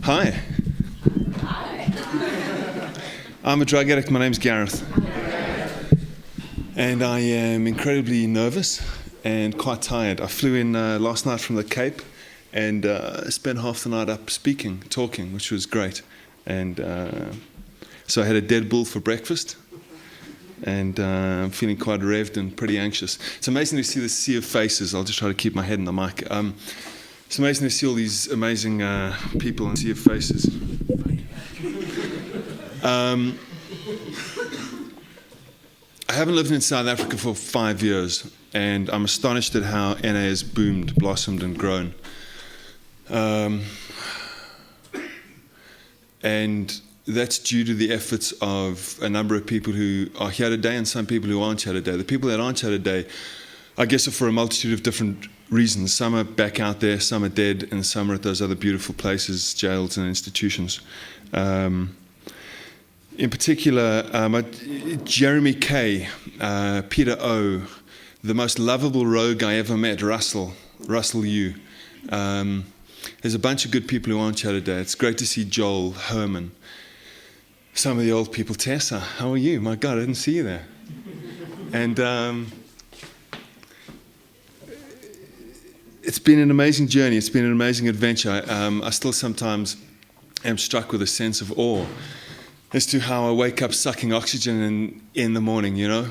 Hi. I'm a drug addict. My name's Gareth. And I am incredibly nervous and quite tired. I flew in last night from the Cape and spent half the night up talking, which was great. And so I had a dead bull for breakfast. And I'm feeling quite revved and pretty anxious. It's amazing to see the sea of faces. I'll just try to keep my head in the mic. It's amazing to see all these amazing people and sea of faces. I haven't lived in South Africa for 5 years, and I'm astonished at how NA has boomed, blossomed, and grown. And that's due to the efforts of a number of people who are here today and some people who aren't here today. The people that aren't here today, I guess, are for a multitude of different reasons. Some are back out there, some are dead, and some are at those other beautiful places, jails and institutions. In particular, Jeremy K., Peter O., the most lovable rogue I ever met, Russell U. There's a bunch of good people who aren't here today. It's great to see Joel, Herman, some of the old people. Tessa, how are you? My God, I didn't see you there. And it's been an amazing journey. It's been an amazing adventure. I still sometimes am struck with a sense of awe as to how I wake up sucking oxygen in the morning, you know.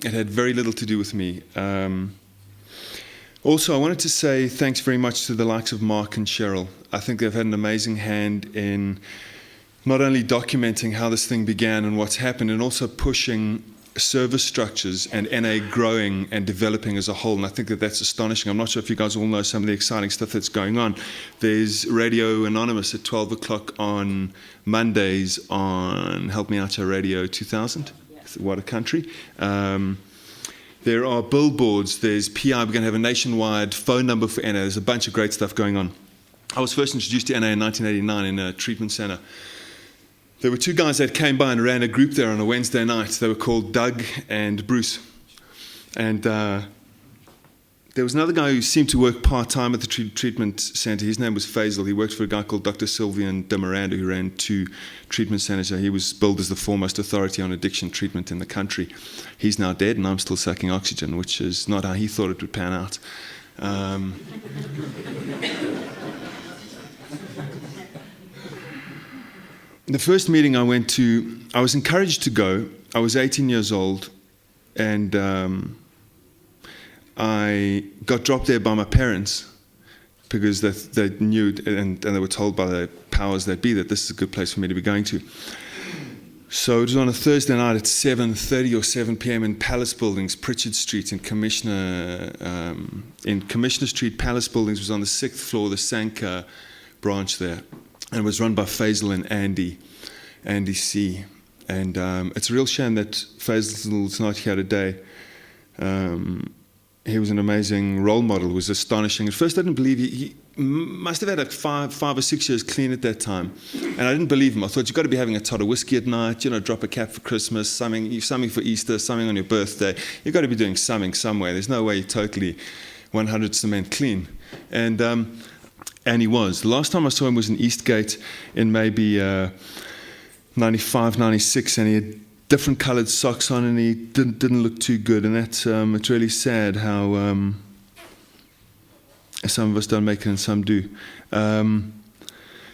It had very little to do with me. Also, I wanted to say thanks very much to the likes of Mark and Cheryl. I think they've had an amazing hand in not only documenting how this thing began and what's happened, and also pushing service structures and NA growing and developing as a whole. And I think that that's astonishing. I'm not sure if you guys all know some of the exciting stuff that's going on. There's Radio Anonymous at 12 o'clock on Mondays on Help Me Out Your Radio 2000. Yes. What a country. There are billboards. There's PI. We're going to have a nationwide phone number for NA. There's a bunch of great stuff going on. I was first introduced to NA in 1989 in a treatment center. There were two guys that came by and ran a group there on a Wednesday night. They were called Doug and Bruce. And there was another guy who seemed to work part-time at the treatment center. His name was Faisal. He worked for a guy called Dr. Sylvian de Miranda, who ran 2 treatment centers. He was billed as the foremost authority on addiction treatment in the country. He's now dead, and I'm still sucking oxygen, which is not how he thought it would pan out. The first meeting I went to, I was encouraged to go. I was 18 years old, and I got dropped there by my parents because they knew and they were told by the powers that be that this is a good place for me to be going to. So it was on a Thursday night at 7:30 or 7 p.m. in Palace Buildings, Pritchard Street in Commissioner Street. Palace Buildings was on the 6th floor, the Sanka branch there. And it was run by Faisal and Andy C. And it's a real shame that Faisal's not here today. He was an amazing role model. It was astonishing. At first, I didn't believe he must have had like five or 6 years clean at that time. And I didn't believe him. I thought, you've got to be having a tot of whiskey at night, you know, drop a cap for Christmas, something for Easter, something on your birthday. You've got to be doing something somewhere. There's no way you're totally 100% clean. And he was. The last time I saw him was in Eastgate in maybe 95, 96, and he had different coloured socks on, and he didn't look too good. And that's it's really sad how some of us don't make it and some do.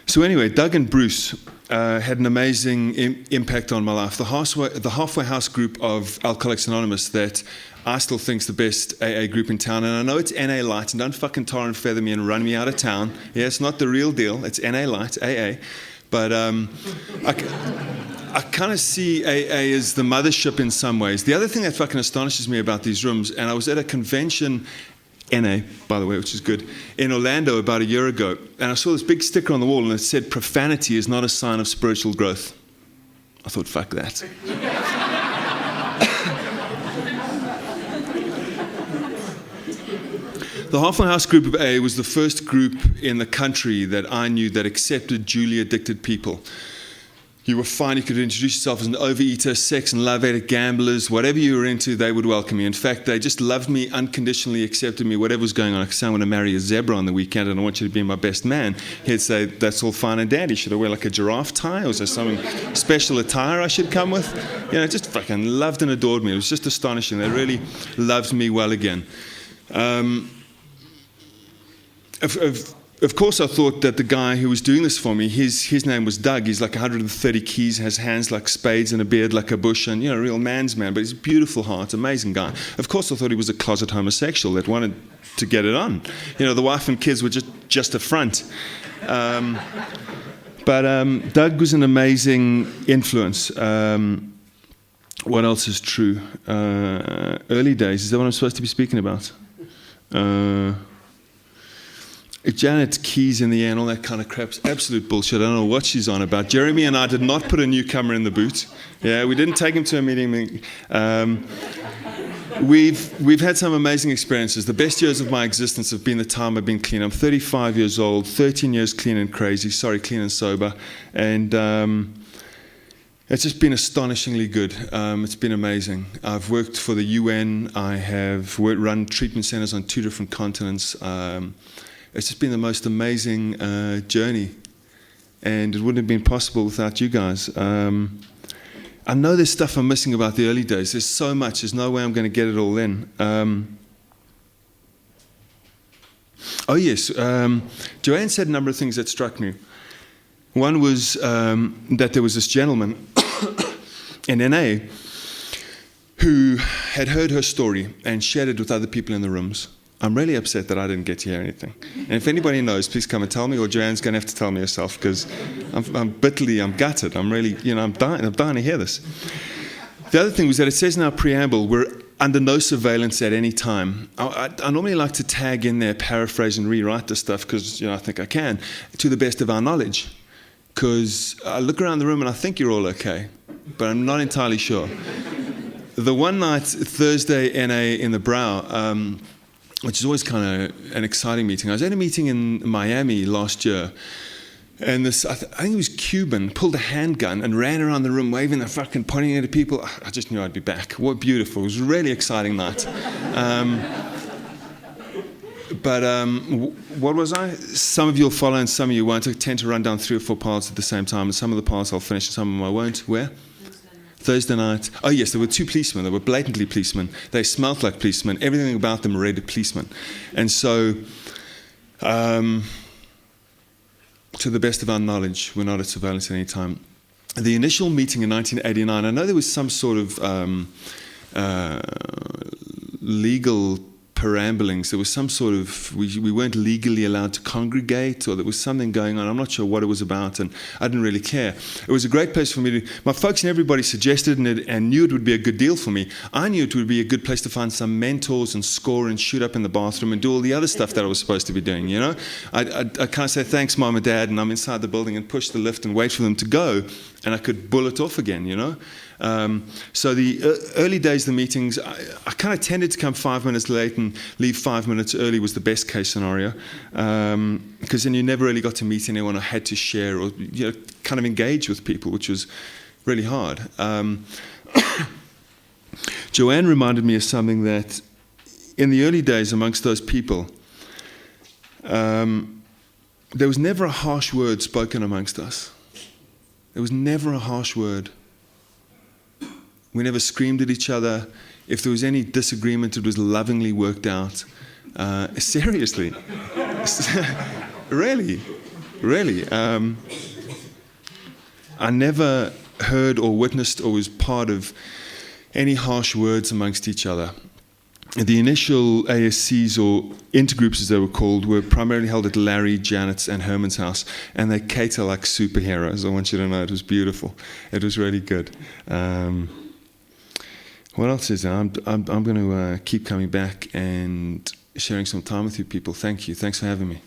So anyway, Doug and Bruce had an amazing impact on my life. The halfway house group of Alcoholics Anonymous that I still think's the best AA group in town, and I know it's NA Light, and don't fucking tar and feather me and run me out of town. Yeah, it's not the real deal. It's NA Light, AA. But I kind of see AA as the mothership in some ways. The other thing that fucking astonishes me about these rooms, and I was at a convention, NA, by the way, which is good, in Orlando about a year ago, and I saw this big sticker on the wall, and it said, "Profanity is not a sign of spiritual growth." I thought, fuck that. The Halfway House group of AA was the first group in the country that I knew that accepted duly addicted people. you were fine. You could introduce yourself as an overeater, sex and love addict, gamblers, whatever you were into, they would welcome you. In fact, they just loved me, unconditionally accepted me, whatever was going on. I could say, I want to marry a zebra on the weekend and I want you to be my best man. He'd say, that's all fine and dandy. Should I wear like a giraffe tie, or is there something special attire I should come with? Just fucking loved and adored me. It was just astonishing. They really loved me well again. Of course, I thought that the guy who was doing this for me, his name was Doug. He's like 130 keys, has hands like spades and a beard like a bush, and a real man's man. But he's a beautiful heart, amazing guy. Of course, I thought he was a closet homosexual that wanted to get it on. The wife and kids were just a front. But Doug was an amazing influence. What else is true? Early days. Is that what I'm supposed to be speaking about? Janet's keys in the air and all that kind of crap's absolute bullshit. I don't know what she's on about. Jeremy and I did not put a newcomer in the boot. Yeah, we didn't take him to a meeting. We've had some amazing experiences. The best years of my existence have been the time I've been clean. I'm 35 years old, 13 years clean and clean and sober. And it's just been astonishingly good. It's been amazing. I've worked for the UN. I have run treatment centers on 2 different continents. It's just been the most amazing journey, and it wouldn't have been possible without you guys. I know there's stuff I'm missing about the early days. There's so much. There's no way I'm going to get it all in. Oh, yes. Joanne said a number of things that struck me. One was that there was this gentleman in NA who had heard her story and shared it with other people in the rooms. I'm really upset that I didn't get to hear anything. And if anybody knows, please come and tell me, or Joanne's going to have to tell me herself, because I'm gutted. I'm really, I'm dying to hear this. The other thing was that it says in our preamble, we're under no surveillance at any time. I normally like to tag in there, paraphrase and rewrite this stuff, because I think I can, to the best of our knowledge. Because I look around the room and I think you're all okay, but I'm not entirely sure. The one night, Thursday, NA in the Brow, which is always kind of an exciting meeting. I was at a meeting in Miami last year, and this, I think it was Cuban, pulled a handgun and ran around the room waving and fucking pointing at people. I just knew I'd be back. What beautiful. It was a really exciting night. What was I? Some of you will follow and some of you won't. I tend to run down 3 or 4 paths at the same time, and some of the paths I'll finish and some of them I won't. Where? Thursday night. Oh, yes, there were 2 policemen. They were blatantly policemen. They smelt like policemen. Everything about them read policemen. And so, to the best of our knowledge, we're not at surveillance at any time. The initial meeting in 1989, I know there was some sort of legal peramblings. There was some sort of, we weren't legally allowed to congregate, or there was something going on. I'm not sure what it was about, and I didn't really care. It was a great place for me to, my folks and everybody suggested it and knew it would be a good deal for me. I knew it would be a good place to find some mentors and score and shoot up in the bathroom and do all the other stuff that I was supposed to be doing, I can't say thanks, Mom and Dad, and I'm inside the building and push the lift and wait for them to go, and I could bullet off again, So the early days of the meetings, I kind of tended to come 5 minutes late and leave 5 minutes early was the best case scenario, because then you never really got to meet anyone or had to share or kind of engage with people, which was really hard. Joanne reminded me of something that in the early days amongst those people, there was never a harsh word spoken amongst us. There was never a harsh word. We never screamed at each other. If there was any disagreement, it was lovingly worked out. Seriously. Really. I never heard or witnessed or was part of any harsh words amongst each other. The initial ASCs, or intergroups as they were called, were primarily held at Larry, Janet's, and Herman's house, and they cater like superheroes. I want you to know it was beautiful. It was really good. What else is there? I'm going to keep coming back and sharing some time with you people. Thank you. Thanks for having me.